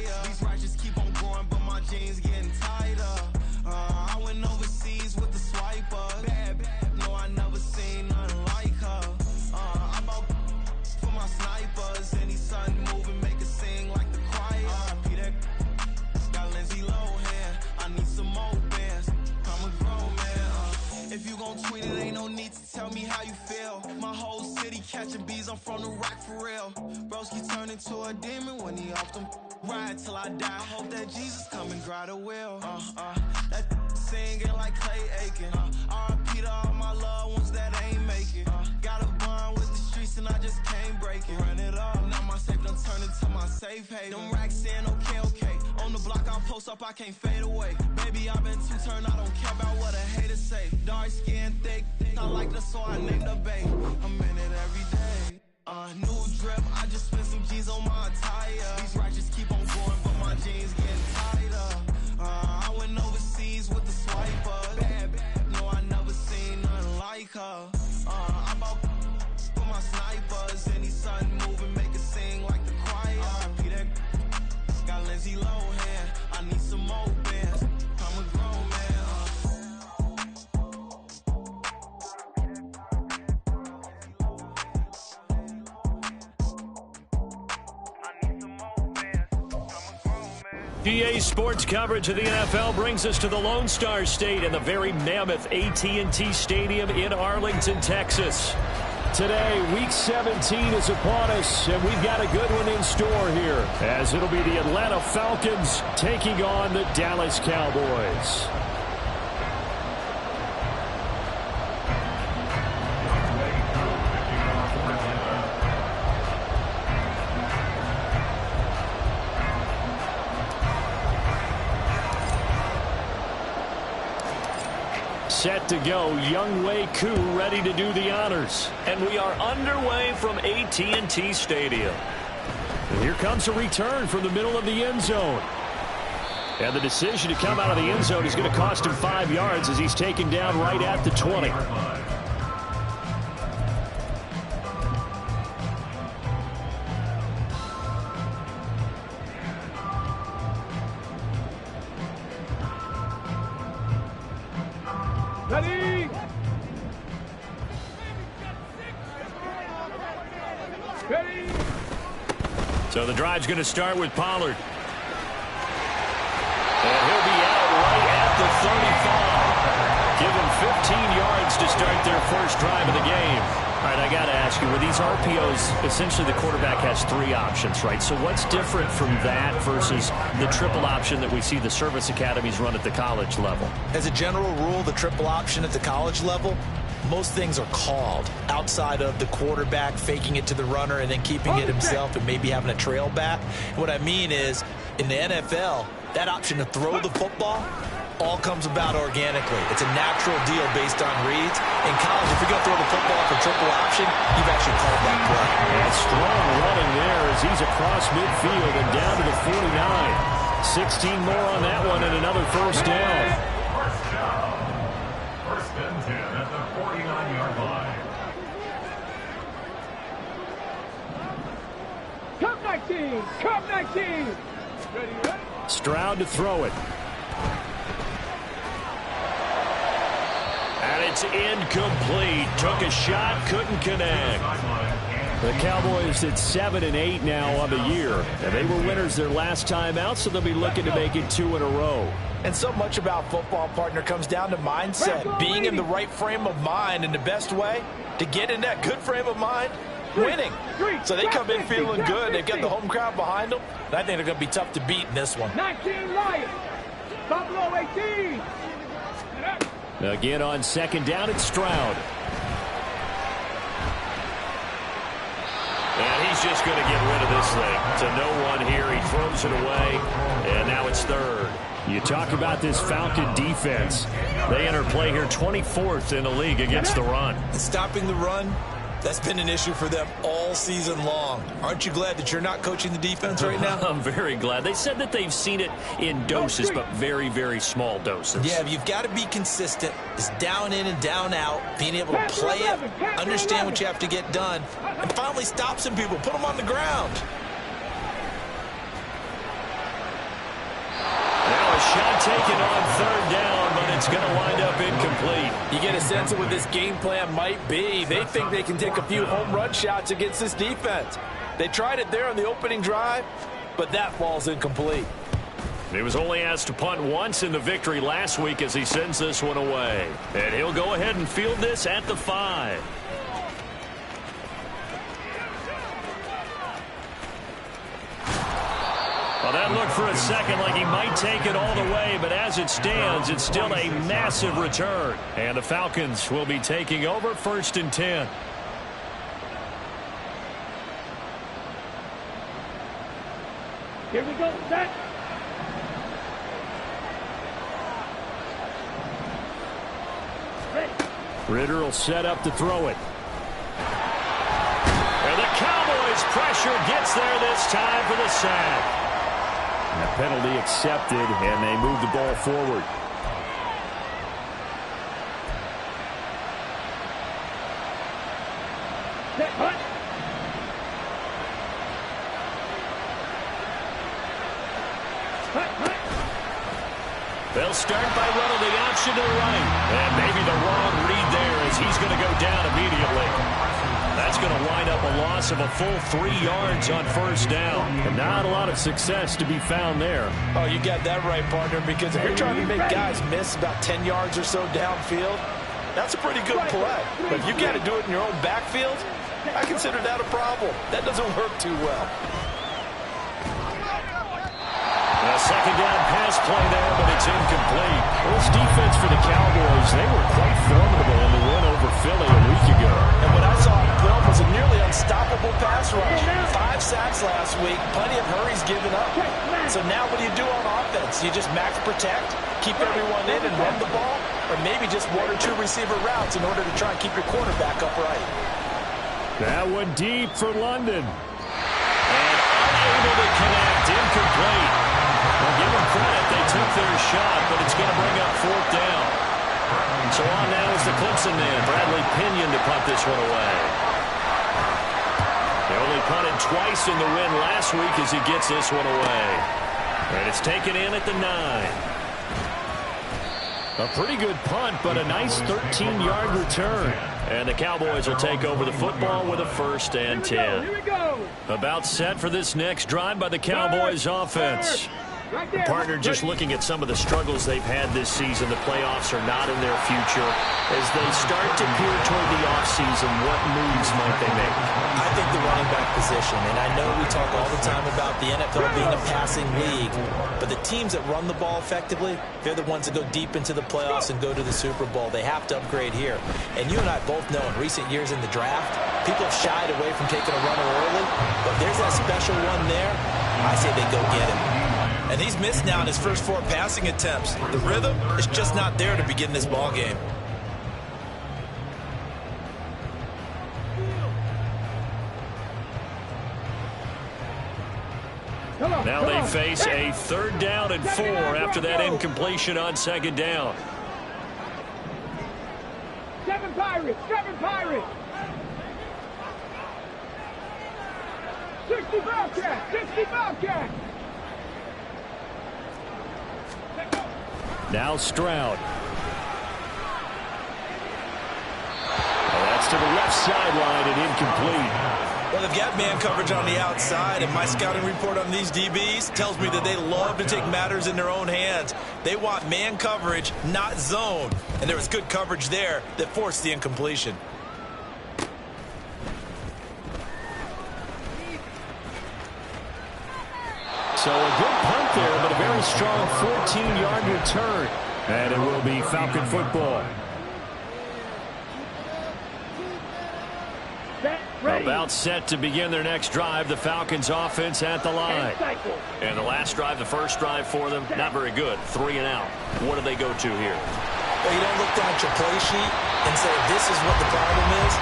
higher. These righteous keep on growing, but my jeans getting tighter. I went overseas with the swiper. Bad, no, I never seen nothing like her. I bought for my snipers. Any sun moving, make it sing like the choir. RIP that got Lindsay Lohan. I need some more bands. I'm a grown man. If you gon' tweet it, ain't no need to tell me how you feel. My whole city catching bees, I'm from the rock for real. Broski turned into a demon when he off them. Ride till I die, hope that Jesus come and grab the wheel. That singing like Clay Aiken. RIP to all my loved ones that ain't make it. Got a bond with the streets and I just can't break it. Run it up, now my safe done turned into my safe haven. Them racks in, okay. On the block I'll post up, I can't fade away. Baby, I've been too turned, I don't care about what a hater say. Dark skin, thick, I like the so I named the bay. I'm in it every day. New drip, I just spent some G's on my attire. These righteous keep on going, but my jeans getting tighter. I went overseas with the swiper. Bad, no, I never seen nothing like her. I bought for my snipers. Any sun moving, make it sing like the choir. RIP that got Lindsay Lohan. I need some more bands. I'm a grown man. GA Sports coverage of the NFL brings us to the Lone Star State and the very mammoth AT&T Stadium in Arlington, Texas. Today, Week 17 is upon us, and we've got a good one in store here, as it'll be the Atlanta Falcons taking on the Dallas Cowboys. Set to go, Younghoe Koo ready to do the honors. And we are underway from AT&T Stadium. And here comes a return from the middle of the end zone. And the decision to come out of the end zone is going to cost him 5 yards as he's taken down right at the 20. Ready? Ready? So the drive's going to start with Pollard. And he'll be out right at the 35. Give him 15 yards to start their first drive of the game. All right, I got to ask you, with these RPOs, essentially the quarterback has 3 options, right? So what's different from that versus the triple option that we see the service academies run at the college level? As a general rule, the triple option at the college level, most things are called outside of the quarterback faking it to the runner and then keeping it himself and maybe having a trail back. What I mean is, in the NFL, that option to throw the football all comes about organically. It's a natural deal based on reads. In college, if you're going to throw the football for triple option, you've actually called that play. And strong running there as he's across midfield and down to the 49. 16 more on that one and another first down. First and 10 at the 49-yard line. Come 19! Come 19! Ready, ready? Stroud to throw it. And it's incomplete. Took a shot, couldn't connect. The Cowboys at 7-8 now on the year. And they were winners their last time out, so they'll be looking to make it 2 in a row. And so much about football, partner, comes down to mindset. Being in the right frame of mind, and the best way to get in that good frame of mind, winning. So they come in feeling good. They've got the home crowd behind them. And I think they're going to be tough to beat in this one. 19 Lions. Buffalo 18. Again on second down, it's Stroud. And he's just going to get rid of this thing to no one here. He throws it away, and now it's third. You talk about this Falcon defense. They enter play here 24th in the league against the run. Stopping the run, that's been an issue for them all season long. Aren't you glad that you're not coaching the defense right now? I'm very glad. They said that they've seen it in doses, but very, very small doses. Yeah, you've got to be consistent. It's down in and down out, being able to play it, understand what you have to get done, and finally stop some people, put them on the ground. taken on third down, but it's going to wind up incomplete. You get a sense of what this game plan might be. They think they can take a few home run shots against this defense. They tried it there on the opening drive, but that falls incomplete. He was only asked to punt once in the victory last week as he sends this one away. And he'll go ahead and field this at the 5. Well, that looked for a second like he might take it all the way, but as it stands, it's still a massive return. And the Falcons will be taking over 1st and 10. Here we go, set. Ritter will set up to throw it. And the Cowboys pressure gets there this time for the sack. And the penalty accepted, and they move the ball forward. Set, punt. They'll start by running the option to the right. And maybe the wrong read there as he's going to go down immediately. That's going to wind up a loss of a full 3 yards on 1st down. And not a lot of success to be found there. Oh, you got that right, partner, because if you're trying to make guys miss about 10 yards or so downfield, that's a pretty good play. But if you got to do it in your own backfield, I consider that a problem. That doesn't work too well. A second down pass play there, but it's incomplete. Well, this defense for the Cowboys, they were quite formidable in the win over Philly a week ago. And what I saw in film was a nearly unstoppable pass rush. 5 sacks last week, plenty of hurries given up. So now what do you do on offense? You just max protect, keep everyone in and run the ball, or maybe just 1 or 2 receiver routes in order to try and keep your quarterback upright. That one deep for London. And unable to connect, incomplete. Well, give them credit. They took their shot, but it's going to bring up 4th down. So on now is the Clemson man, Bradley Pinion, to punt this one away. They only punted twice in the win last week as he gets this one away. And it's taken in at the 9. A pretty good punt, but a nice 13-yard return. And the Cowboys will take over the football with a 1st and 10. Here we go. About set for this next drive by the Cowboys offense. Right The there. partner just looking at some of the struggles they've had this season. The playoffs are not in their future. As they start to peer toward the offseason, what moves might they make? I think the running back position, and I know we talk all the time about the NFL being a passing league, but the teams that run the ball effectively, they're the ones that go deep into the playoffs and go to the Super Bowl. They have to upgrade here. And you and I both know in recent years in the draft, people have shied away from taking a runner early, but there's that special one there. I say they go get him. And he's missed now in his first 4 passing attempts. The rhythm is just not there to begin this ball game. Now they face a 3rd down and 4 after that incompletion on 2nd down. 7 Pirates, 7 Pirates. 60 Bobcats, 60 Bobcats. Now Stroud. Well, that's to the left sideline and incomplete. Well, they've got man coverage on the outside, and my scouting report on these DBs tells me that they love to take matters in their own hands. They want man coverage, not zone. And there was good coverage there that forced the incompletion. So a good punt there, but a very strong 14-yard return. And it will be Falcon football. About set to begin their next drive. The Falcons offense at the line. And the last drive, the first drive for them, not very good. 3 and out. What do they go to here? Well, you don't look down at your play sheet and say, this is what the problem is.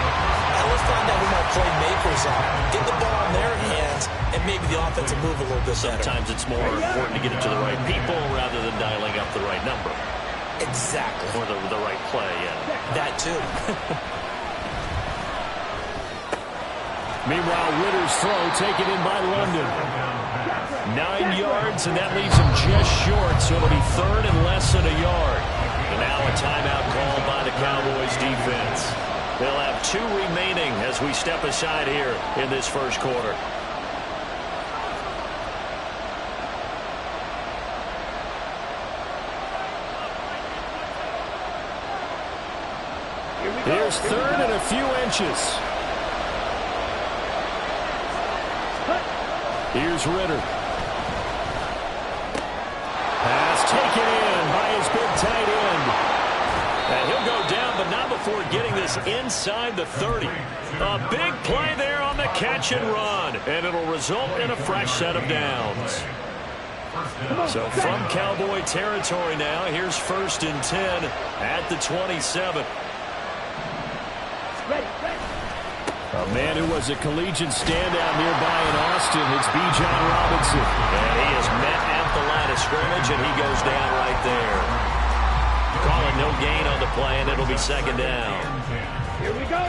Now let's find out who my playmakers are. Get the ball in their hands, and maybe the offense will move a little bit better. Sometimes it's more important to get it to the right people rather than dialing up the right number. Exactly. Or the right play, yeah. That too. Meanwhile, Ritter's throw taken in by London. 9 yards, and that leaves him just short, so it'll be third and less than a yard. And now a timeout called by the Cowboys defense. They'll have 2 remaining as we step aside here in this first quarter. Here's third and a few inches. Here's Ritter. Pass taken in by his big tight end. And he'll go down, but not before getting this inside the 30. A big play there on the catch and run, and it'll result in a fresh set of downs. So from Cowboy territory now, here's 1st and 10 at the 27. A man who was a collegiate standout nearby in Austin, it's Bijan Robinson. And he is met at the line of scrimmage, and he goes down right there. Calling no gain on the play, and it'll be 2nd down. Here we go.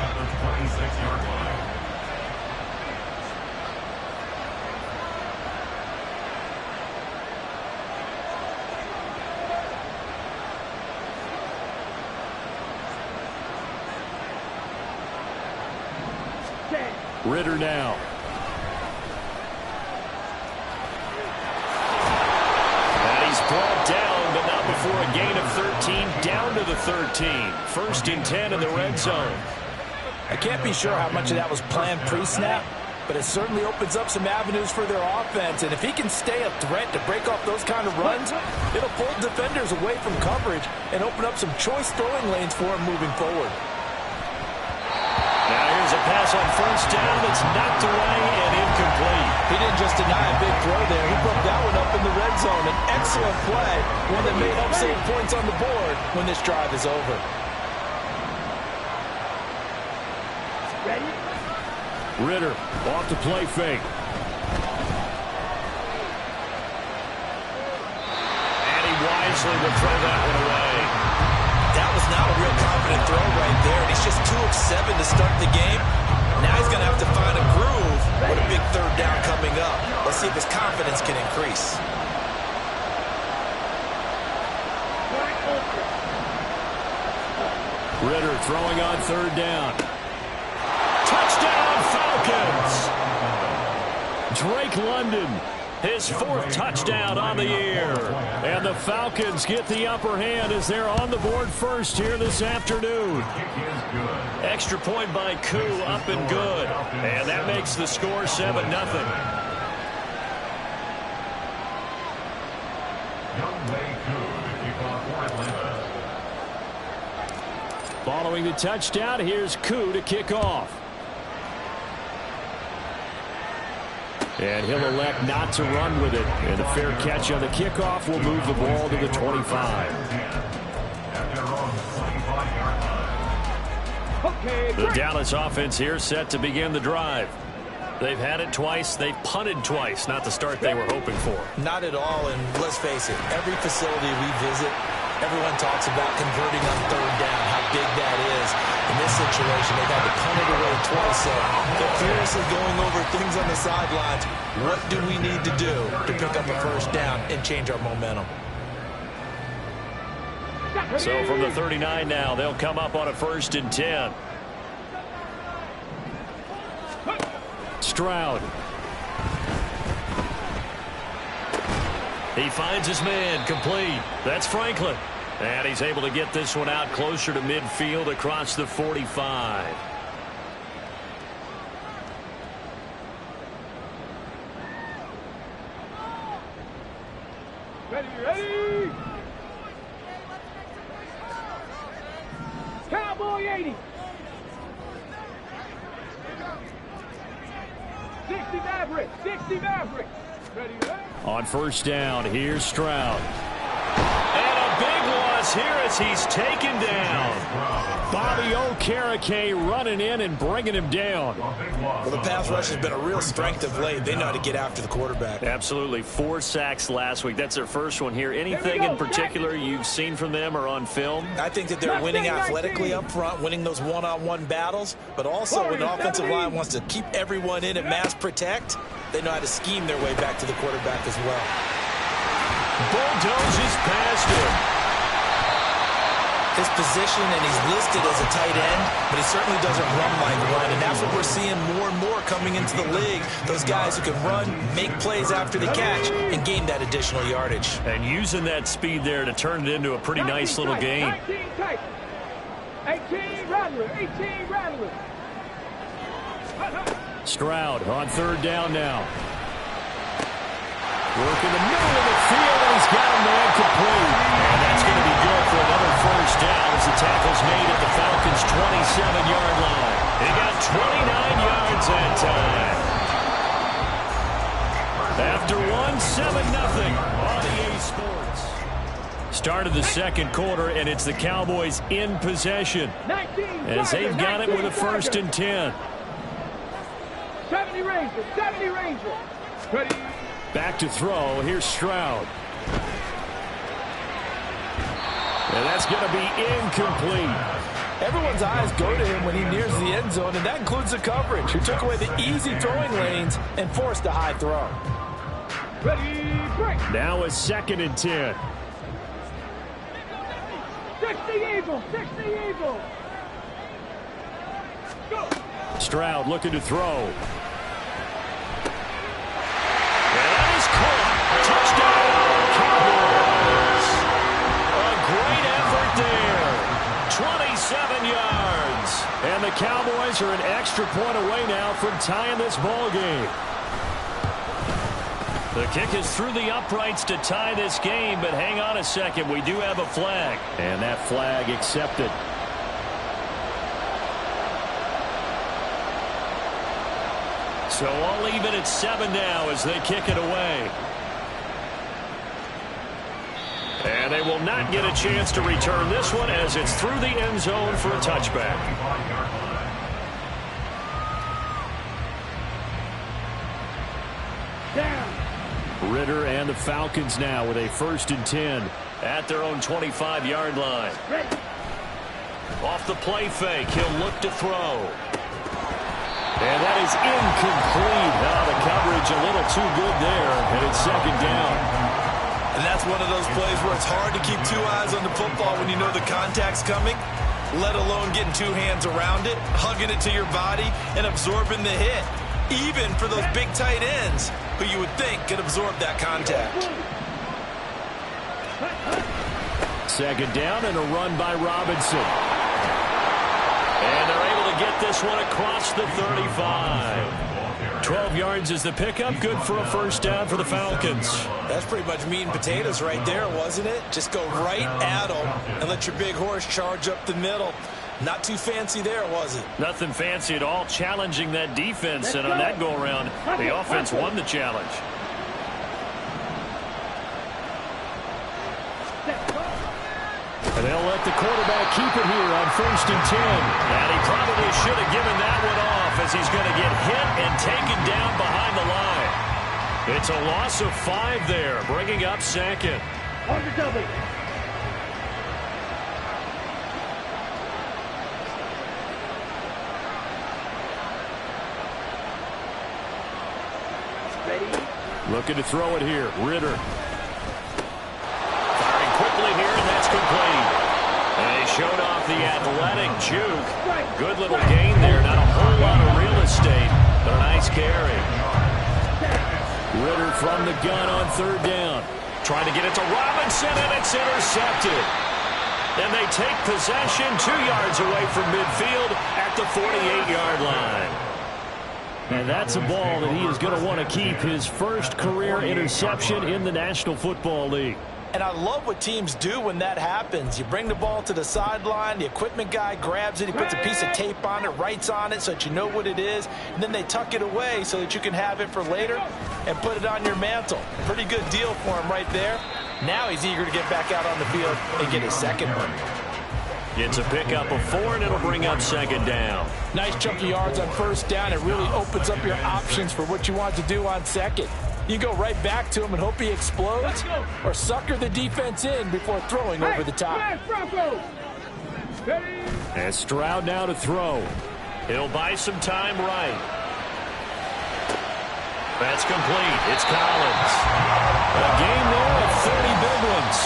Ritter now. And he's brought down, but not before a gain of 13, down to the 13. 1st and 10 in the red zone. I can't be sure how much of that was planned pre-snap, but it certainly opens up some avenues for their offense. And if he can stay a threat to break off those kind of runs, it'll pull defenders away from coverage and open up some choice throwing lanes for him moving forward. Now here's a pass on 1st down that's knocked away and incomplete. He didn't just deny a big throw there. He broke that one up in the red zone. An excellent play, one that may help save points on the board when this drive is over. Ready? Ritter off the play fake. And he wisely will throw that one away. That was not a real confident throw right there. He's just 2 of 7 to start the game. Now he's going to have to find a groove with a big 3rd down coming up. Let's see if his confidence can increase. Ritter throwing on 3rd down. Touchdown Falcons! Drake London, his 4th touchdown on the year. And the Falcons get the upper hand as they're on the board first here this afternoon. Extra point by Koo, up and good. And that makes the score 7-0. Following the touchdown, here's Koo to kick off. And he'll elect not to run with it. And a fair catch on the kickoff will move the ball to the 25. The Dallas offense here set to begin the drive. They've had it twice. They've punted twice. Not the start they were hoping for. Not at all, and let's face it, every facility we visit, everyone talks about converting on 3rd down, how big that is. In this situation, they've had to punt it away twice, so they're furiously going over things on the sidelines. What do we need to do to pick up a 1st down and change our momentum? So from the 39 now, they'll come up on a 1st and 10. Stroud. He finds his man, complete. That's Franklin. And he's able to get this one out closer to midfield across the 45. Ready? Cowboy 80. 60 Mavericks. 60 Mavericks. Ready? On 1st down, here's Stroud. And a big loss here as he's taken down. Bobby Okereke running in and bringing him down. Well, the pass rush has been a real strength of late. They know how to get after the quarterback. Absolutely. 4 sacks last week. That's their first one here. Anything in particular you've seen from them or on film? I think that they're winning athletically up front, winning those one-on-one battles, but also when the offensive line wants to keep everyone in and mass protect, they know how to scheme their way back to the quarterback as well. Bulldozes past him. His position, and he's listed as a tight end, but he certainly doesn't run like one, and that's what we're seeing more and more coming into the league. Those guys who can run, make plays after the catch, and gain that additional yardage. And using that speed there to turn it into a pretty nice little game. 18 Rattler. Stroud on third down now. Work in the middle of the field, and he's got a man complete. And that's going to be good for another first down as the tackle's made at the Falcons' 27-yard line. He got 29 yards that time. After 7-0 on EA Sports. Start of the second quarter, and it's the Cowboys in possession as they've got it with a 1st and 10. 70 Ranger. Ready. Back to throw. Here's Stroud. And that's going to be incomplete. Everyone's eyes go to him when he nears the end zone, and that includes the coverage, who took away the easy throwing lanes and forced a high throw. Ready, break. Now a 2nd and 10. 60 Eagle. Go. Stroud looking to throw. Touchdown, Cowboys. A great effort there. 27 yards. And the Cowboys are an extra point away now from tying this ball game. The kick is through the uprights to tie this game, but hang on a second. We do have a flag. And that flag accepted. So all even at 7 now as they kick it away. And they will not get a chance to return this one as it's through the end zone for a touchback. Down. Ritter and the Falcons now with a 1st and 10 at their own 25-yard line. Ready. Off the play fake, he'll look to throw. And that is incomplete. Now the coverage a little too good there, and it's 2nd down. And that's one of those plays where it's hard to keep 2 eyes on the football when you know the contact's coming, let alone getting 2 hands around it, hugging it to your body, and absorbing the hit. Even for those big tight ends who you would think could absorb that contact. 2nd down and a run by Robinson. And they're able to get this one across the 35. 12 yards is the pickup. Good for a 1st down for the Falcons. That's pretty much meat and potatoes right there, wasn't it? Just go right at them and let your big horse charge up the middle. Not too fancy there, was it? Nothing fancy at all, challenging that defense. And on that go-around, the offense won the challenge. And they'll let the quarterback keep it here on 1st and 10. And he probably should have given that one off as he's going to get hit and taken down behind the line. It's a loss of 5 there, bringing up 2nd. On the double. Ready. Looking to throw it here. Ritter. Firing quickly here, and that's complete. And he showed off the athletic juke. Good little gain there. Not a whole lot of real estate, but a nice carry. Ritter from the gun on 3rd down. Trying to get it to Robinson, and it's intercepted. And they take possession 2 yards away from midfield at the 48-yard line. And that's a ball that he is going to want to keep, his 1st career interception in the National Football League. And I love what teams do when that happens. You bring the ball to the sideline, the equipment guy grabs it, he puts a piece of tape on it, writes on it so that you know what it is, and then they tuck it away so that you can have it for later and put it on your mantle. Pretty good deal for him right there. Now he's eager to get back out on the field and get his 2nd one. It's a pickup of 4, and it'll bring up 2nd down. Nice chunk of yards on 1st down. It really opens up your options for what you want to do on 2nd. You go right back to him and hope he explodes, or sucker the defense in before throwing over the top. And Stroud now to throw. He'll buy some time right. That's complete. It's Collins. A game there of 30 big ones.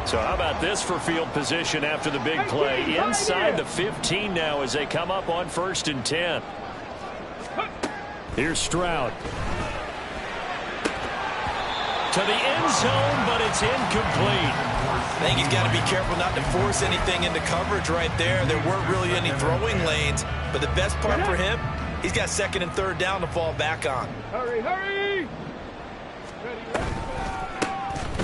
So how about this for field position after the big play? Inside the 15 now as they come up on 1st and 10. Here's Stroud. To the end zone, but it's incomplete. I think he's got to be careful not to force anything into coverage right there. There weren't really any throwing lanes, but the best part for him, he's got 2nd and 3rd down to fall back on. Hurry, hurry!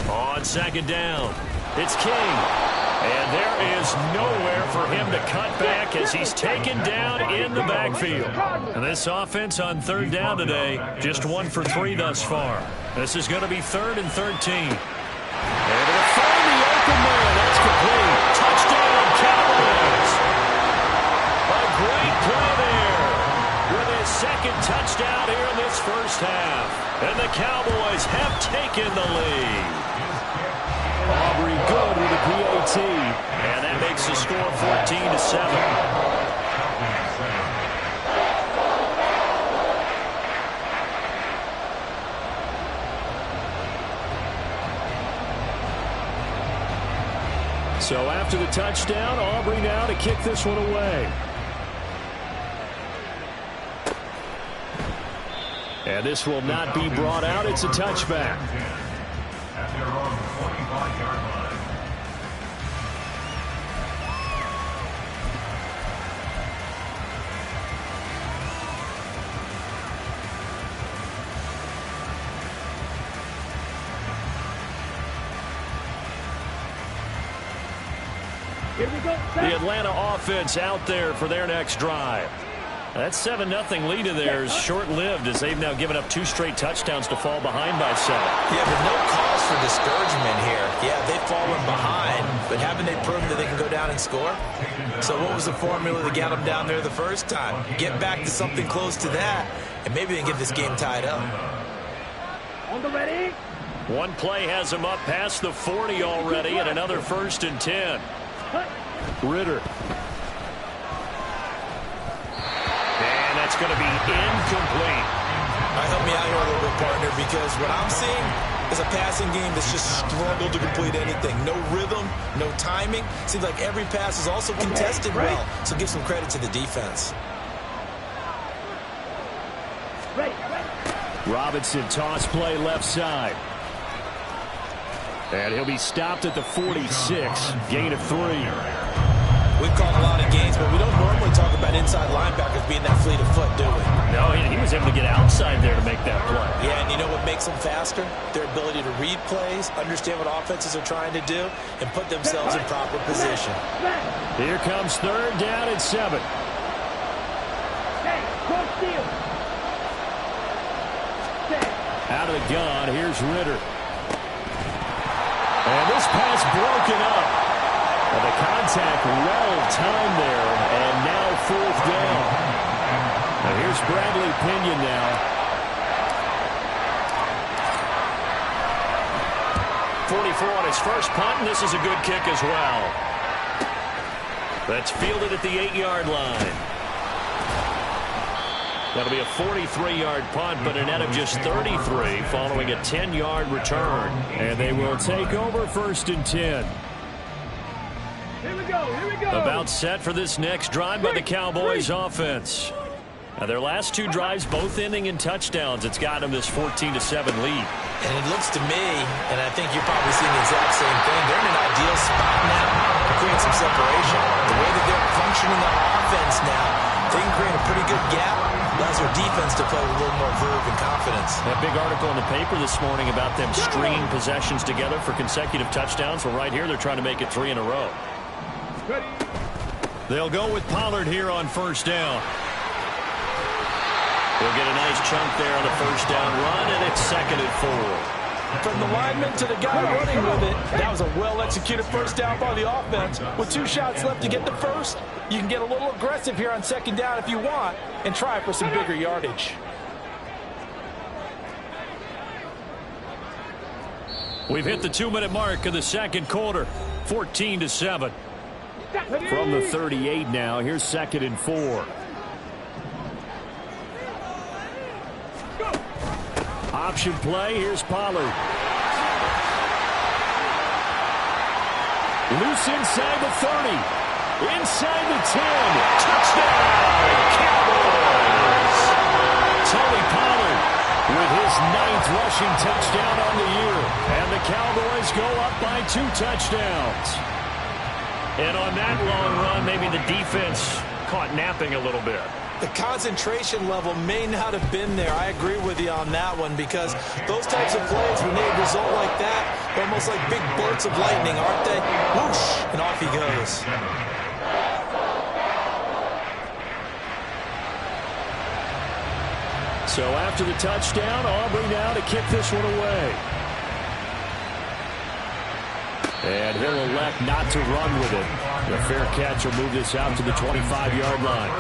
On 2nd down, it's King. And there is nowhere for him to cut back as he's taken down in the backfield. And this offense on 3rd down today, just 1 for 3 thus far. This is going to be 3rd and 13. And they'll find the open man. That's complete. Touchdown, Cowboys. A great play there with his 2nd touchdown here in this first half. And the Cowboys have taken the lead. Aubrey good with a PAT. And that makes the score 14-7. So after the touchdown, Aubrey now to kick this one away. And this will not be brought out. It's a touchback. At their own 25-yard line. The Atlanta offense out there for their next drive. That 7-0 lead of theirs short-lived as they've now given up 2 straight touchdowns to fall behind by 7. Yeah, but no cause for discouragement here. Yeah, they've fallen behind, but haven't they proven that they can go down and score? So what was the formula that got them down there the first time? Get back to something close to that, and maybe they can get this game tied up. On the ready. One play has them up past the 40 already, and another 1st and 10. Ritter. And that's going to be incomplete. Help me out here a little bit, partner, because what I'm seeing is a passing game that's just struggled to complete anything. No rhythm, no timing. Seems like every pass is also contested well, so give some credit to the defense. Robinson toss play left side. And he'll be stopped at the 46. Gain of 3. We've called a lot of games, but we don't normally talk about inside linebackers being that fleet of foot, do we? No, he was able to get outside there to make that play. Yeah, and you know what makes them faster? Their ability to read plays, understand what offenses are trying to do, and put themselves in proper position. Here comes 3rd down and 7. Out of the gun, here's Ritter. And this pass broken up. And the contact well timed there, and now 4th down. Now here's Bradley Pinion now. 44 on his first punt, and this is a good kick as well. That's fielded at the 8-yard line. That'll be a 43-yard punt, but a net of just 33 following a 10-yard return. And they will take over 1st and 10. Here we go, here we go. About set for this next drive by the Cowboys offense. Now their last 2 drives both ending in touchdowns. It's got them this 14-7 lead. And it looks to me, and I think you're probably seeing the exact same thing, they're in an ideal spot now to create some separation. The way that they're functioning on offense now, they can create a pretty good gap. Allows their defense to play with a little more verve and confidence. That big article in the paper this morning about them stringing possessions together for consecutive touchdowns. Well, right here, they're trying to make it 3 in a row. Ready. They'll go with Pollard here on 1st down. He'll get a nice chunk there on the 1st down run, and it's 2nd and 4. From the lineman to the guy running with it, that was a well-executed 1st down by the offense. With 2 shots left to get the first, you can get a little aggressive here on 2nd down if you want and try for some bigger yardage. We've hit the 2-minute mark of the 2nd quarter. 14-7. From the 38 now, here's 2nd and 4. Option play, here's Pollard. Loose inside the 30. Inside the 10. Touchdown, Cowboys! Tony Pollard with his 9th rushing touchdown on the year. And the Cowboys go up by 2 touchdowns. And on that long run, maybe the defense caught napping a little bit. The concentration level may not have been there. I agree with you on that one, because those types of plays, when they result like that, they're almost like big bolts of lightning, aren't they? Whoosh, and off he goes. So after the touchdown, Aubrey now to kick this one away. And he'll elect not to run with it. The fair catch will move this out to the 25-yard line.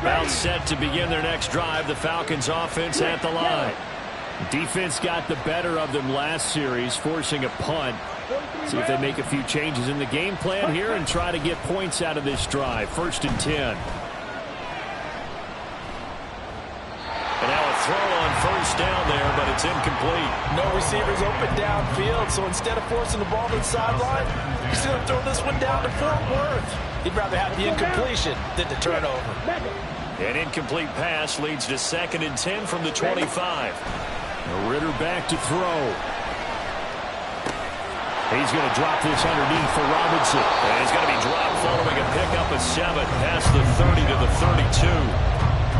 About set to begin their next drive, the Falcons offense at the line. Defense got the better of them last series, forcing a punt. See if they make a few changes in the game plan here and try to get points out of this drive. 1st and 10. And now a throw on 1st down there, but it's incomplete. No receivers open downfield, so instead of forcing the ball to the sideline, he's going to throw this one down to Fort Worth. He'd rather have the incompletion than the turnover. An incomplete pass leads to 2nd and 10 from the 25. Ritter back to throw. He's going to drop this underneath for Robinson. And he's going to be dropped following a pickup of 7 past the 30 to the 32.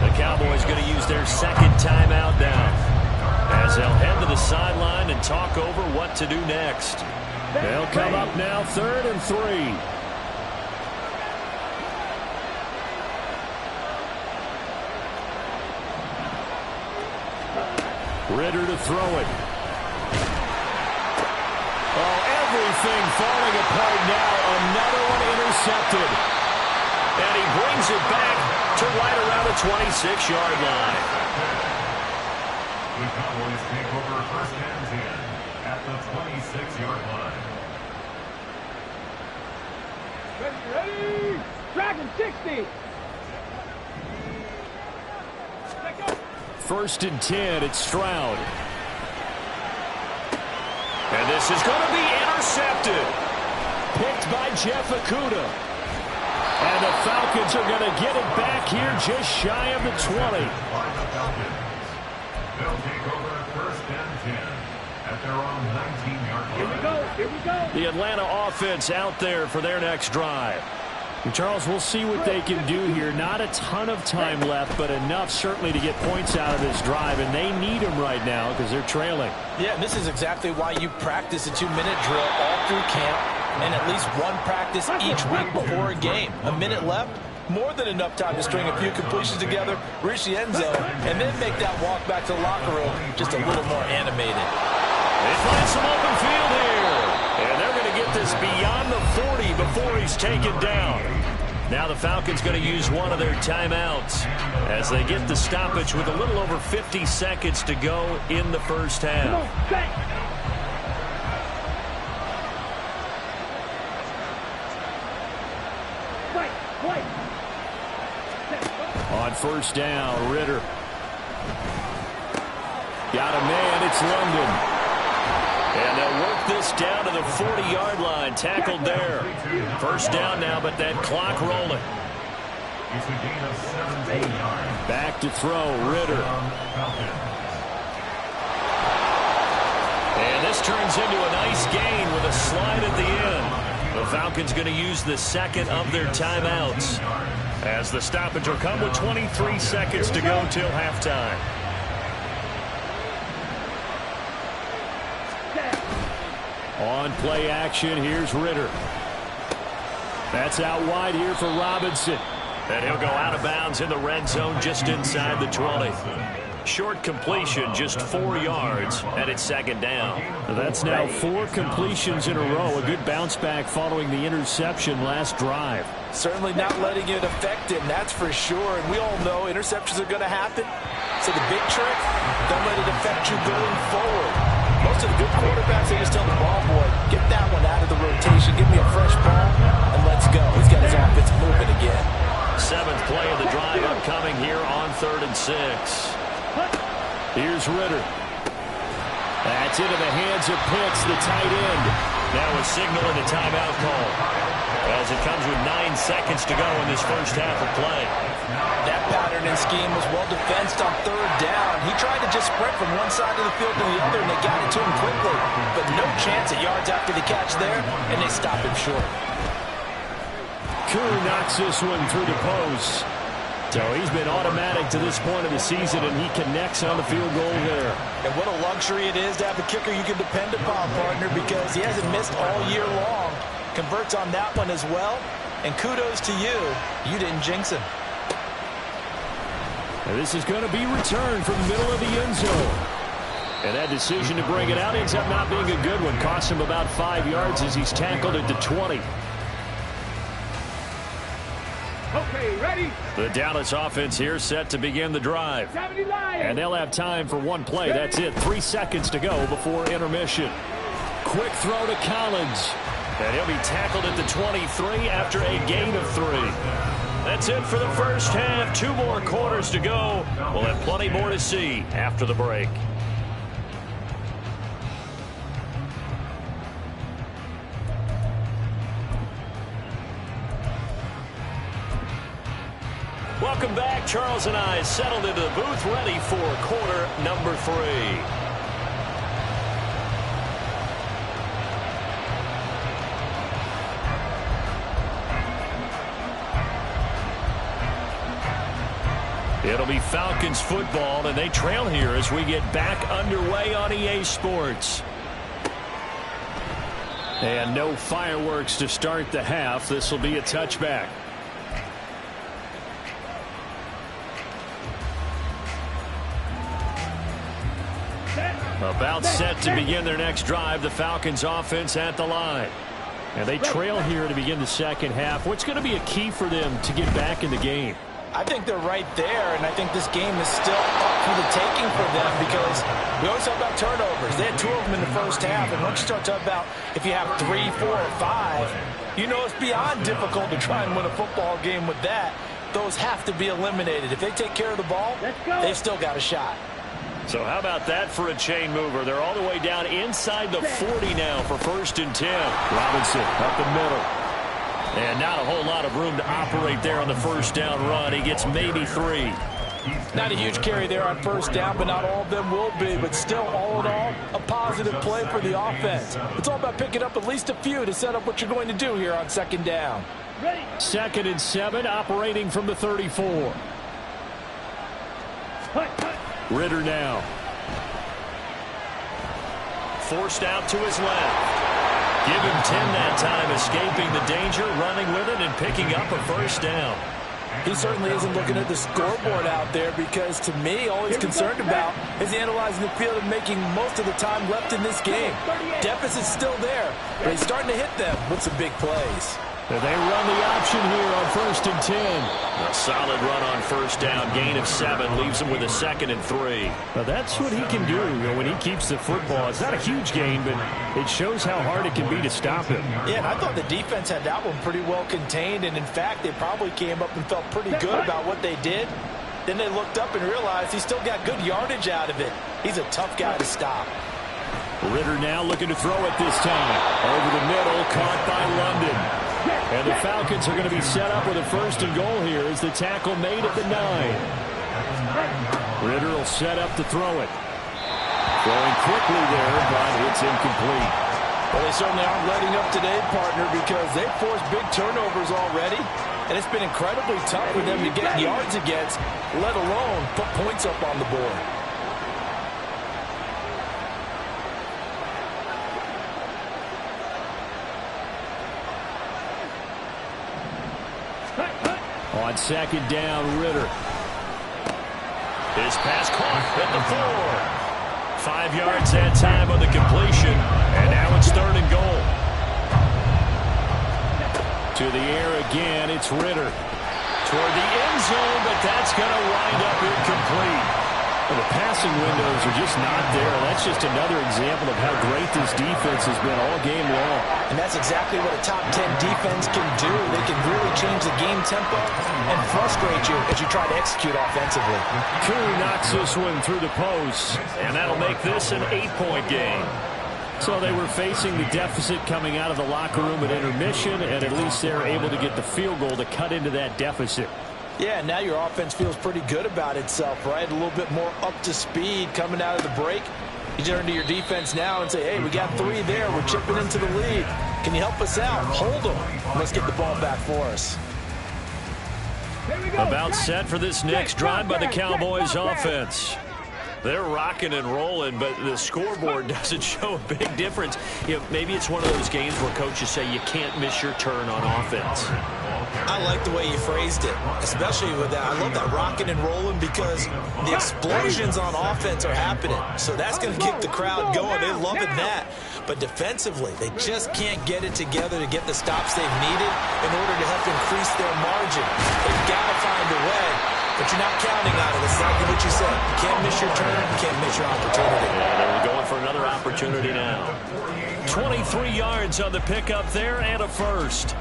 The Cowboys going to use their 2nd timeout now, as they'll head to the sideline and talk over what to do next. They'll come up now 3rd and 3. Ritter to throw it. Oh, everything falling apart now. Another one intercepted. And he brings it back to right around the 26-yard line. The Cowboys take over 1st and 10 at the 26-yard line. Ready? Dragon 60. 1st and 10, it's Stroud. And this is going to be intercepted. Picked by Jeff Okudah. And the Falcons are going to get it back here just shy of the 20. They'll take over 1st and 10 at their own 19-yard line. Here we go. Here we go. The Atlanta offense out there for their next drive. And Charles, we'll see what they can do here. Not a ton of time left, but enough certainly to get points out of this drive, and they need them right now because they're trailing. Yeah, and this is exactly why you practice a 2-minute drill all through camp and at least one practice each week before a game. A minute left, more than enough time to string a few completions together, reach the end zone, and then make that walk back to the locker room just a little more animated. They find some open field here. And they're going to get this beyond the 40 before he's taken down. Now the Falcons going to use one of their timeouts as they get the stoppage with a little over 50 seconds to go in the 1st half. On 1st down, Ritter. Got a man, it's London. And they'll work this down to the 40-yard line. Tackled there. 1st down now, but that clock rolling. It's a gain of 17 yards. Back to throw, Ritter. And this turns into a nice gain with a slide at the end. The Falcons going to use the 2nd of their timeouts, as the stoppage will come with 23 seconds to go till halftime. On play action, here's Ritter. That's out wide here for Robinson. And he'll go out of bounds in the red zone just inside the 20. Short completion, just 4 yards, and it's second down. That's now 4 completions in a row. A good bounce back following the interception last drive. Certainly not letting it affect him, that's for sure. And we all know interceptions are going to happen. So the big trick, don't let it affect you going forward. Most of the good quarterbacks, they just tell the ball boy, get that one out of the rotation, give me a fresh ball, and let's go. He's got his offense moving again. 7th play of the drive upcoming here on 3rd and 6. Here's Ritter. That's into the hands of Pitts, the tight end. Now a signal and a timeout call, as it comes with 9 seconds to go in this first half of play. That pattern and scheme was well defensed on 3rd down. He tried to just sprint from one side of the field to the other, and they got it to him quickly. But no chance at yards after the catch there, and they stopped him short. Koo knocks this one through the post. So he's been automatic to this point of the season, and he connects on the field goal there. And what a luxury it is to have a kicker you can depend upon, partner, because he hasn't missed all year long. Converts on that one as well. And kudos to you. You didn't jinx him. And this is going to be returned from the middle of the end zone. And that decision to bring it out ends up not being a good one. Costs him about 5 yards as he's tackled at the 20. Okay, ready? The Dallas offense here set to begin the drive. 70 Lions. And they'll have time for one play. That's it. 3 seconds to go before intermission. Quick throw to Collins. And he'll be tackled at the 23 after a gain of 3. That's it for the first half. 2 more quarters to go. We'll have plenty more to see after the break. Welcome back. Charles and I settled into the booth, ready for quarter number 3. It'll be Falcons football, and they trail here as we get back underway on EA Sports. And no fireworks to start the half. This will be a touchback. About set to begin their next drive. The Falcons offense at the line. And they trail here to begin the second half. What's going to be a key for them to get back in the game? I think they're right there, and I think this game is still up for the taking for them because we always talk about turnovers. They had 2 of them in the first half, and once you start talking about if you have 3, 4, or 5, you know it's beyond difficult to try and win a football game with that. Those have to be eliminated. If they take care of the ball, they've still got a shot. So how about that for a chain mover? They're all the way down inside the 40 now for 1st and 10. Robinson up the middle. And not a whole lot of room to operate there on the first down run. He gets maybe 3. Not a huge carry there on first down, but not all of them will be. But still, all in all, a positive play for the offense. It's all about picking up at least a few to set up what you're going to do here on 2nd down. 2nd and 7, operating from the 34. Ritter now. Forced out to his left. Give him 10 that time, escaping the danger, running with it, and picking up a first down. He certainly isn't looking at the scoreboard out there because, to me, all he's concerned about is analyzing the field and making most of the time left in this game. Deficit's still there, but he's starting to hit them with some big plays. They run the option here on 1st and 10. A solid run on first down. Gain of 7 leaves him with a 2nd and 3. Now that's what he can do when he keeps the football. It's not a huge gain, but it shows how hard it can be to stop him. Yeah, and I thought the defense had that one pretty well contained, and in fact, they probably came up and felt pretty good about what they did. Then they looked up and realized he still got good yardage out of it. He's a tough guy to stop. Ritter now looking to throw it this time. Over the middle, caught by London. And the Falcons are going to be set up with a 1st and goal here as the tackle made at the 9. Ritter will set up to throw it. Throwing quickly there, but it's incomplete. Well, they certainly aren't letting up today, partner, because they've forced big turnovers already. And it's been incredibly tough for them to get yards against, let alone put points up on the board. On 2nd down, Ritter. His pass caught at the 4. 5 yards that time on the completion. And now it's 3rd and goal. To the air again, it's Ridder. Toward the end zone, but that's going to wind up incomplete. Well, the passing windows are just not there. That's just another example of how great this defense has been all game long. And that's exactly what a top 10 defense can do. They can really change the game tempo and frustrate you as you try to execute offensively. Koo knocks this one through the post, and that'll make this an 8-point game. So they were facing the deficit coming out of the locker room at intermission, and at least they're able to get the field goal to cut into that deficit. Yeah, now your offense feels pretty good about itself, right? A little bit more up to speed coming out of the break. You turn to your defense now and say, hey, we got 3 there. We're chipping into the lead. Can you help us out? Hold them. Let's get the ball back for us. About set for this next drive by the Cowboys offense. They're rocking and rolling, but the scoreboard doesn't show a big difference. You know, maybe it's one of those games where coaches say you can't miss your turn on offense. I like the way you phrased it, especially with that. I love that rocking and rolling because the explosions on offense are happening. So that's going to keep the crowd going. They're loving that. But defensively, they just can't get it together to get the stops they've needed in order to help increase their margin. They've got to find a way, but you're not counting on it. It's exactly what you said. You can't miss your turn. You can't miss your opportunity. Yeah, they're going for another opportunity now. 23 yards on the pickup there and a first.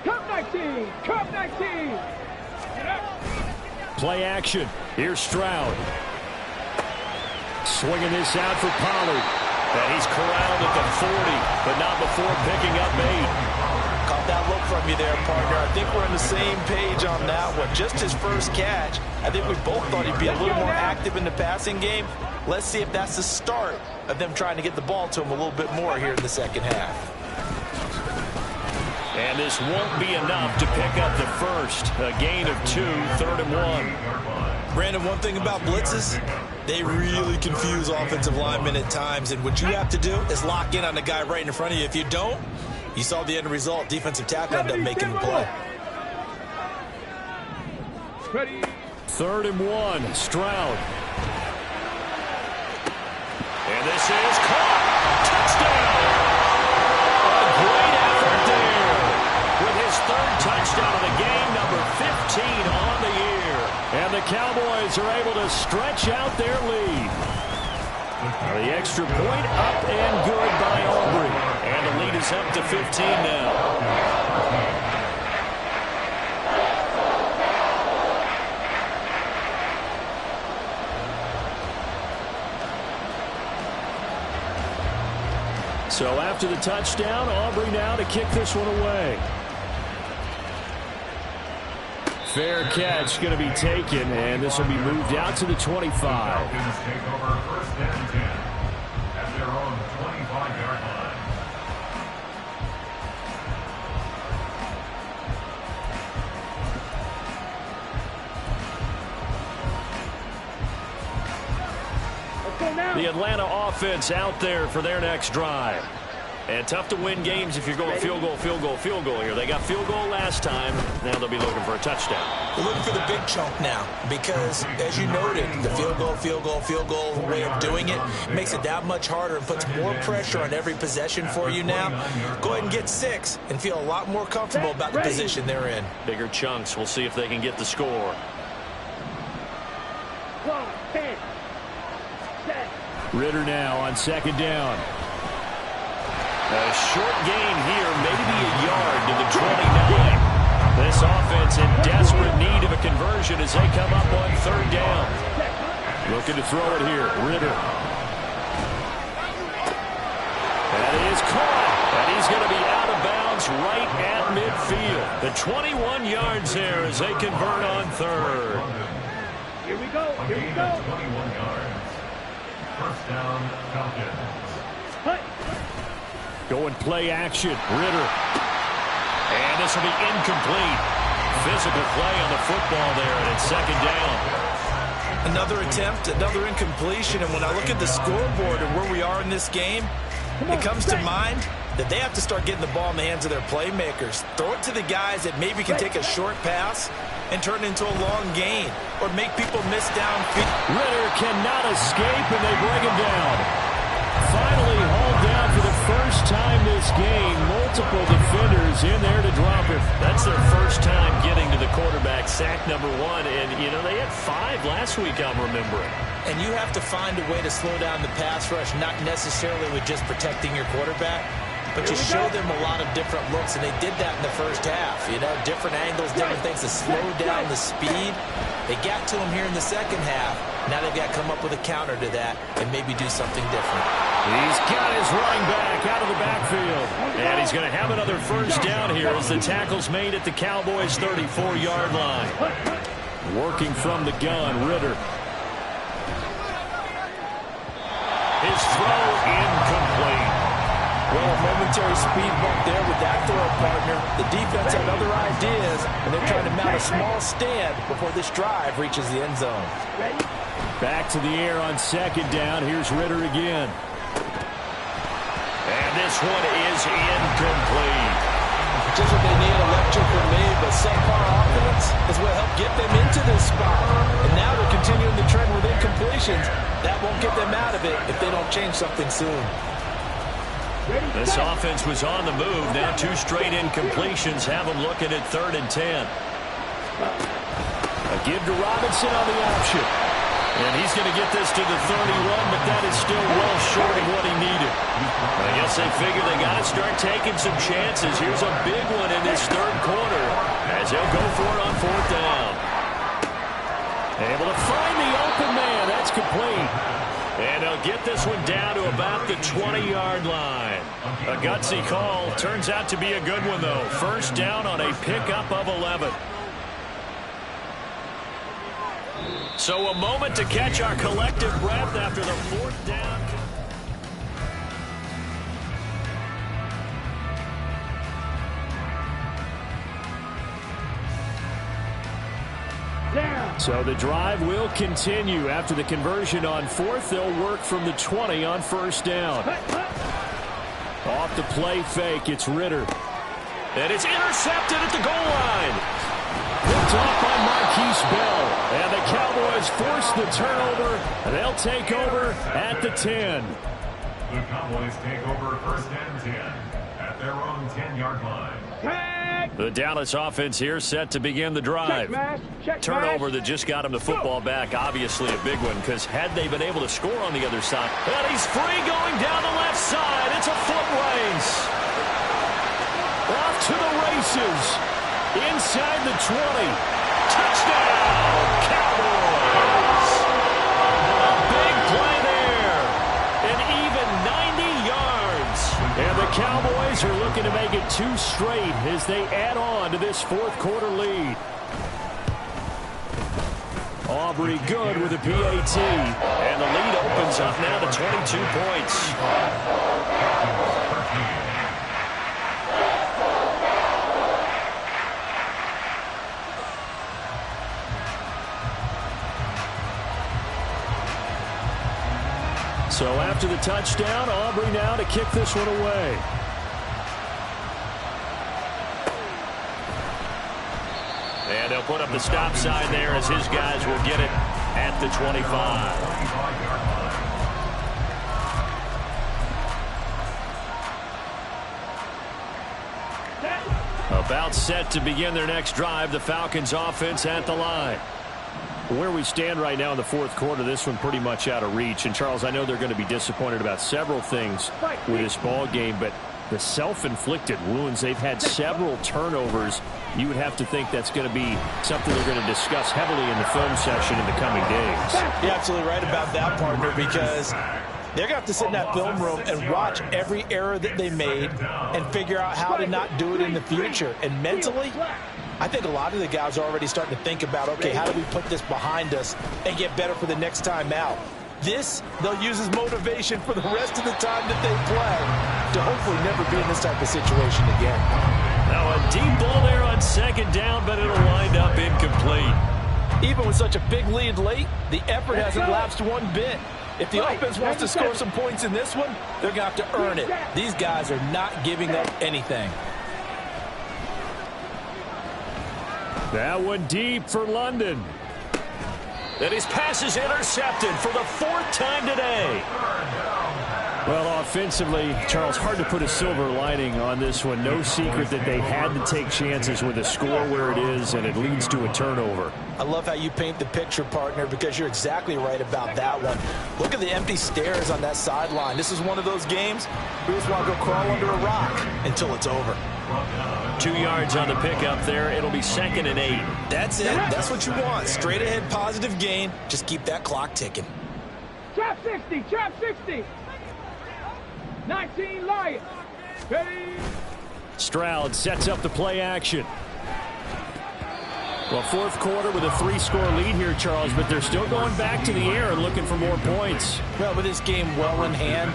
Cup 19! Cup 19! Play action. Here's Stroud. Swinging this out for Pollard. And he's corralled at the 40, but not before picking up 8. Caught that look from you there, partner. I think we're on the same page on that one. Just his first catch. I think we both thought he'd be a little more active in the passing game. Let's see if that's the start of them trying to get the ball to him a little bit more here in the second half. And this won't be enough to pick up the first. A gain of 2, 3rd and 1. Brandon, one thing about blitzes, they really confuse offensive linemen at times. And what you have to do is lock in on the guy right in front of you. If you don't, you saw the end result. Defensive tackle ended up making the play. 3rd and 1, Stroud. And this is caught. Touchdown. A great effort there. With his 3rd touchdown of the game, number 15 on the year. And the Cowboys are able to stretch out their lead. The extra point up and good by Aubrey. And the lead is up to 15 now. So after the touchdown, Aubrey now to kick this one away. Fair catch going to be taken, and this will be moved out to the 25. Falcons take over 1st and 10 at their own 25-yard line. The Atlanta offense out there for their next drive. And tough to win games if you're going field goal, field goal, field goal here. They got field goal last time. Now they'll be looking for a touchdown. We're looking for the big chunk now because, as you noted, the field goal way of doing it makes it that much harder and puts more pressure on every possession for you now. Go ahead and get 6 and feel a lot more comfortable about the position they're in. Bigger chunks. We'll see if they can get the score. 10. Ridder now on 2nd down. A short gain here, maybe a yard to the 29. This offense in desperate need of a conversion as they come up on 3rd down. Looking to throw it here, Ridder. That is caught, and he's going to be out of bounds right at midfield. The 21 yards there as they convert on 3rd. Here we go. Here we go. 21 yards. 1st down, Falcons. Going play action, Ridder. And this will be incomplete. Physical play on the football there, and it's 2nd down. Another attempt, another incompletion, and when I look at the scoreboard and where we are in this game, it comes to mind that they have to start getting the ball in the hands of their playmakers. Throw it to the guys that maybe can take a short pass and turn it into a long gain or make people miss downfield. Ridder cannot escape, and they bring him down. Finally hauled down for the first time this game. Multiple defenders in there to drop him. That's their first time getting to the quarterback, sack number 1. And, you know, they had 5 last week, I'm remembering. And you have to find a way to slow down the pass rush, not necessarily with just protecting your quarterback, but you show them a lot of different looks, and they did that in the first half. You know, different angles, different things to slow down the speed. They got to him here in the second half. Now they've got to come up with a counter to that and maybe do something different. He's got his running back out of the backfield. And he's going to have another first down here as the tackle's made at the Cowboys' 34-yard line. Working from the gun, Ridder. His throw incomplete. Well, a momentary speed bump there with that throw, partner. The defense had other ideas, and they're trying to mount a small stand before this drive reaches the end zone. Back to the air on second down. Here's Ridder again. And this one is incomplete. Just what they need, electric from me, but subpar offense is what helped get them into this spot. And now they're continuing the trend with incompletions. That won't get them out of it if they don't change something soon. This offense was on the move. Now 2 straight incompletions have them looking at 3rd and 10. A give to Robinson on the option. And he's going to get this to the 31, but that is still well short of what he needed. I guess they figure they got to start taking some chances. Here's a big one in this 3rd quarter as they'll go for it on 4th down. Able to find the open man. That's complete. And they'll get this one down to about the 20-yard line. A gutsy call. Turns out to be a good one, though. First down on a pickup of 11. So a moment to catch our collective breath after the 4th down. So the drive will continue. After the conversion on 4th, they'll work from the 20 on 1st down. Off the play fake, it's Ridder. And it's intercepted at the goal line. Picked off by Marquise Bell. And the Cowboys force the turnover. They'll take over at the 10. The Cowboys take over 1st and 10 at their own 10-yard line. The Dallas offense here set to begin the drive. Turnover that just got him the football back. Obviously a big one, because had they been able to score on the other side. And he's free going down the left side. It's a foot race. Off to the races. Inside the 20. Touchdown, Cowboys. A big play there. An even 90 yards. And the Cowboys are looking to make it 2 straight as they add on to this 4th quarter lead. Aubrey good with a PAT. And the lead opens up now to 22 points. So after the touchdown, Aubrey now to kick this one away. And they'll put up the stop sign there as his guys will get it at the 25. About set to begin their next drive. The Falcons offense at the line. Where we stand right now in the 4th quarter, this one pretty much out of reach. And, Charles, I know they're going to be disappointed about several things with this ball game, but the self-inflicted wounds, they've had several turnovers. You would have to think that's going to be something they're going to discuss heavily in the film session in the coming days. You're absolutely right about that, partner, because they're going to have to sit in that film room and watch every error that they made and figure out how to not do it in the future. And mentally, I think a lot of the guys are already starting to think about, okay, how do we put this behind us and get better for the next time out? This, they'll use as motivation for the rest of the time that they play to hopefully never be in this type of situation again. Now a deep ball there on 2nd down, but it'll wind up incomplete. Even with such a big lead late, the effort hasn't lapsed one bit. If the offense wants to score some points in this one, they're going to have to earn it. These guys are not giving up anything. That one deep for London. And his pass is intercepted for the 4th time today. Well, offensively, Charles, hard to put a silver lining on this one. No secret that they had to take chances with a score where it is, and it leads to a turnover. I love how you paint the picture, partner, because you're exactly right about that one. Look at the empty stares on that sideline. This is one of those games we just want to go crawl under a rock until it's over. 2 yards on the pickup there. It'll be 2nd and 8. That's it. That's what you want. Straight ahead positive gain. Just keep that clock ticking. Trap 60, trap 60. 19 Lions. Ready. Stroud sets up the play action. Well, 4th quarter with a 3-score lead here, Charles, but they're still going back to the air and looking for more points. Well, with this game well in hand,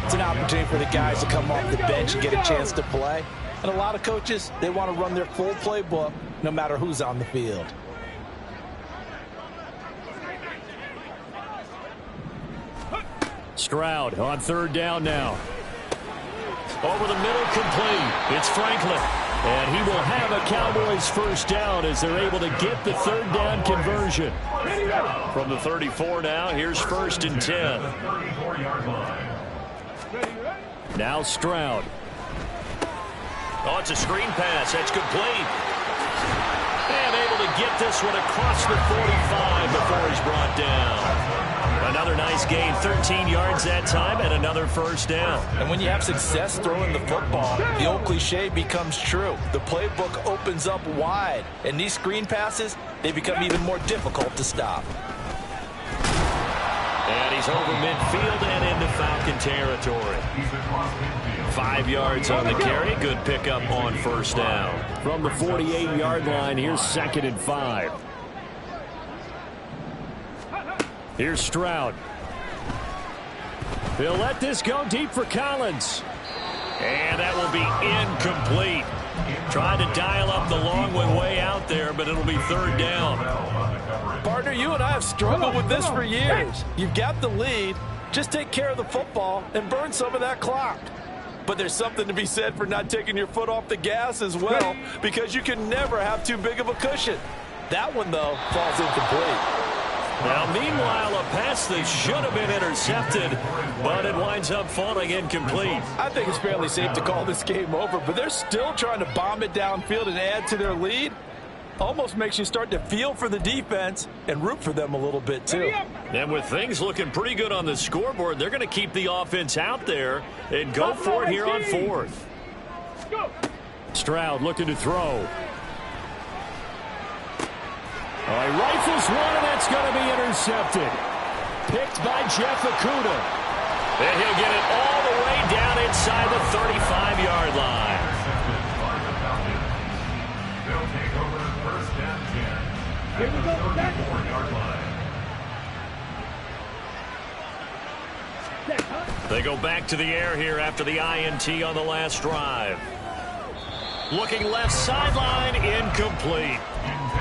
it's an opportunity for the guys to come off the bench and get a chance to play. And a lot of coaches, they want to run their full playbook no matter who's on the field. Stroud on 3rd down now. Over the middle, complete. It's Franklin. And he will have a Cowboys 1st down as they're able to get the 3rd down conversion. From the 34 now, here's 1st and 10. Now Stroud. Oh, it's a screen pass. That's complete. And able to get this one across the 45 before he's brought down. Another nice gain, 13 yards that time, and another 1st down. And when you have success throwing the football, the old cliche becomes true. The playbook opens up wide, and these screen passes, they become even more difficult to stop. And he's over midfield and into Falcon territory. 5 yards on the carry. Good pickup on 1st down. From the 48-yard line, here's 2nd and 5. Here's Stroud. They'll let this go deep for Collins. And that will be incomplete. Trying to dial up the long one way out there, but it'll be 3rd down. Partner, you and I have struggled with this for years. You've got the lead. Just take care of the football and burn some of that clock. But there's something to be said for not taking your foot off the gas as well, because you can never have too big of a cushion. That one, though, falls incomplete. Now, meanwhile, a pass that should have been intercepted, but it winds up falling incomplete. I think it's fairly safe to call this game over, but they're still trying to bomb it downfield and add to their lead. Almost makes you start to feel for the defense and root for them a little bit, too. And with things looking pretty good on the scoreboard, they're going to keep the offense out there and go for it here on 4th. Stroud looking to throw. Oh, he rifles one, and that's going to be intercepted. Picked by Jeff Okudah. And he'll get it all the way down inside the 35-yard line. They'll take over 1st and 10 at the 34-yard line. They go back to the air here after the INT on the last drive. Looking left sideline, incomplete.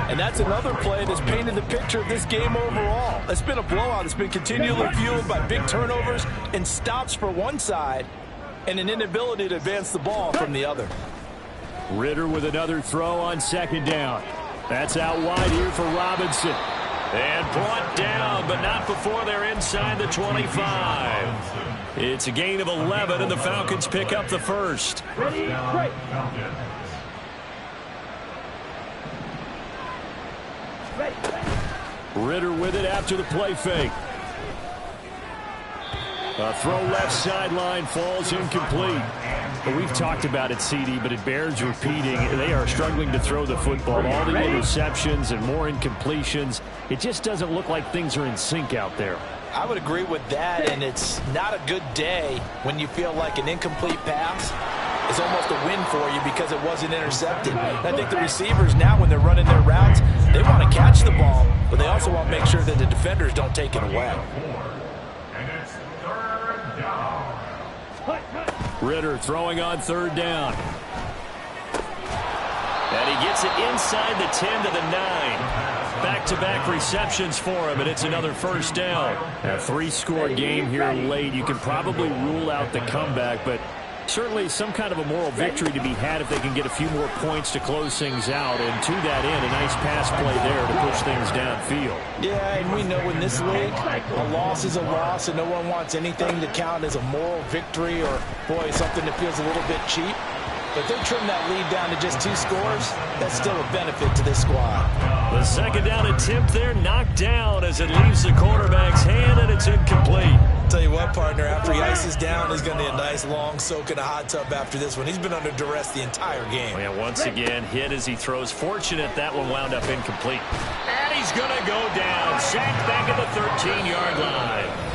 And that's another play that's painted the picture of this game overall. It's been a blowout. It's been continually fueled by big turnovers and stops for one side and an inability to advance the ball from the other. Ridder with another throw on 2nd down. That's out wide here for Robinson. And brought down, but not before they're inside the 25. It's a gain of 11, and the Falcons pick up the 1st. Ready, break. Ridder with it after the play fake. A throw left sideline falls incomplete. Well, we've talked about it, CD, but it bears repeating. They are struggling to throw the football. All the interceptions and more incompletions. It just doesn't look like things are in sync out there. I would agree with that, and it's not a good day when you feel like an incomplete pass is almost a win for you because it wasn't intercepted. And I think the receivers now, when they're running their routes, they want to catch the ball, but they also want to make sure that the defenders don't take it away. And it's 3rd down. Ridder throwing on 3rd down. And he gets it inside the 10 to the 9. Back-to-back receptions for him, and it's another first down. A 3-score game here late. You can probably rule out the comeback, but certainly some kind of a moral victory to be had if they can get a few more points to close things out. And to that end, a nice pass play there to push things downfield. Yeah, and we know in this league, a loss is a loss, and no one wants anything to count as a moral victory or, boy, something that feels a little bit cheap. But they trim that lead down to just 2 scores. That's still a benefit to this squad. The second down attempt there knocked down as it leaves the quarterback's hand, and it's incomplete. Tell you what, partner, after he ices down, he's going to need a nice long soak in a hot tub after this one. He's been under duress the entire game. And once again, hit as he throws. Fortunate that one wound up incomplete. And he's going to go down. Sacked back at the 13-yard line.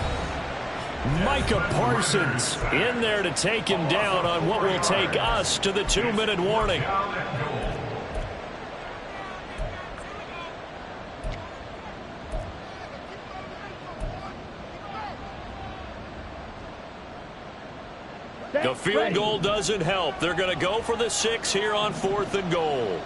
Micah Parsons in there to take him down on what will take us to the 2-minute warning. The field goal doesn't help. They're going to go for the 6 here on 4th and goal.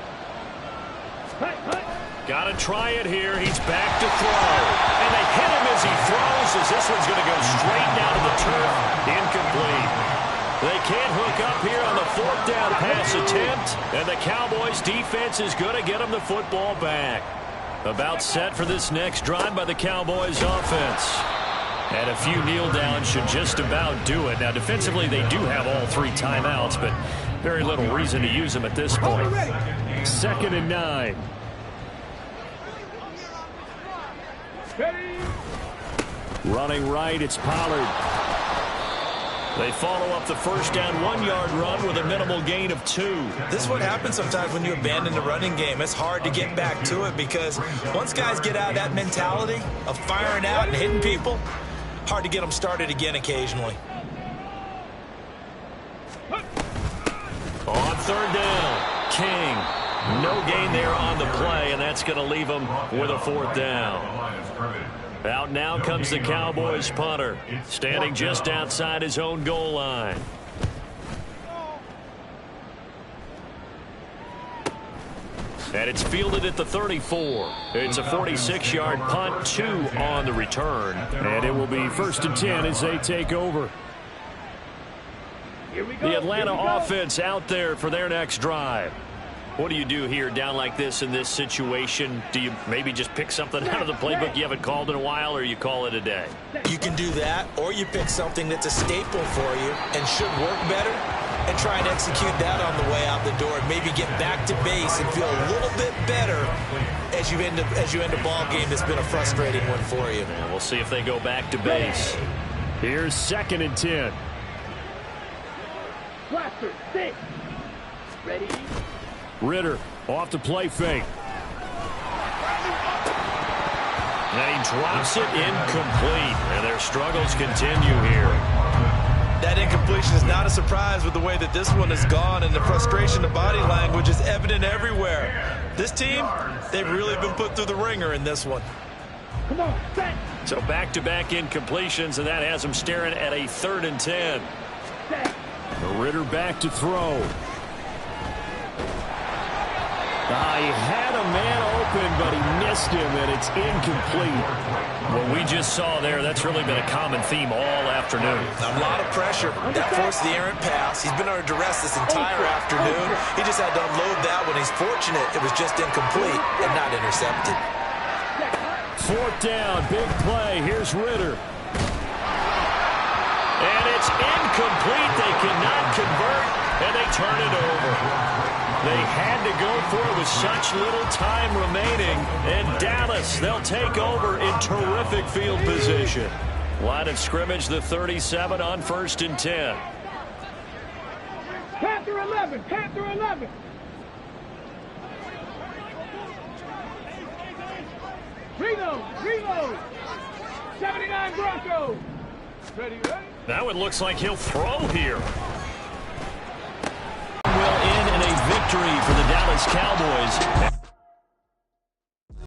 Got to try it here. He's back to throw. And they hit him as he throws, as this one's going to go straight down to the turf. Incomplete. They can't hook up here on the 4th down pass attempt. And the Cowboys defense is going to get them the football back. About set for this next drive by the Cowboys offense. And a few kneel downs should just about do it. Now, defensively, they do have all 3 timeouts, but very little reason to use them at this point. 2nd and 9. Running right, it's Pollard. They follow up the first down 1-yard run with a minimal gain of 2. This is what happens sometimes when you abandon the running game. It's hard to get back to it because once guys get out of that mentality of firing out and hitting people, hard to get them started again occasionally. On 3rd down, King. No gain there on the play, and that's going to leave them with a 4th down. Out now comes the Cowboys punter, standing just outside his own goal line. And it's fielded at the 34. It's a 46-yard punt, 2 on the return. And it will be 1st and 10 as they take over. The Atlanta offense out there for their next drive. What do you do here down like this in this situation? Do you maybe just pick something out of the playbook you haven't called in a while, or you call it a day? You can do that, or you pick something that's a staple for you and should work better and try and execute that on the way out the door and maybe get back to base and feel a little bit better as you end a ball game that's been a frustrating one for you. And we'll see if they go back to base. Here's 2nd and 10. Blaster, 6. Ready? Ritter off the play fake. And he drops it incomplete. And their struggles continue here. That incompletion is not a surprise with the way that this one has gone, and the frustration of body language is evident everywhere. This team, they've really been put through the ringer in this one. Come on, set. So back-to-back incompletions, and that has them staring at a 3rd and 10. Set. Ritter back to throw. He had a man open, but he missed him, and it's incomplete. What we just saw there, that's really been a common theme all afternoon. A lot of pressure. That forced the errant pass. He's been under duress this entire afternoon. He just had to unload that one. He's fortunate it was just incomplete and not intercepted. 4th down, big play. Here's Ritter. And it's incomplete. They cannot convert, and they turn it over. They had to go for it with such little time remaining. And Dallas, they'll take over in terrific field position. Line of scrimmage, the 37 on 1st and 10. Panther 11, Panther 11. Reload. 79 Broncos. Ready? Now it looks like he'll throw here. Will end in a victory for the Dallas Cowboys.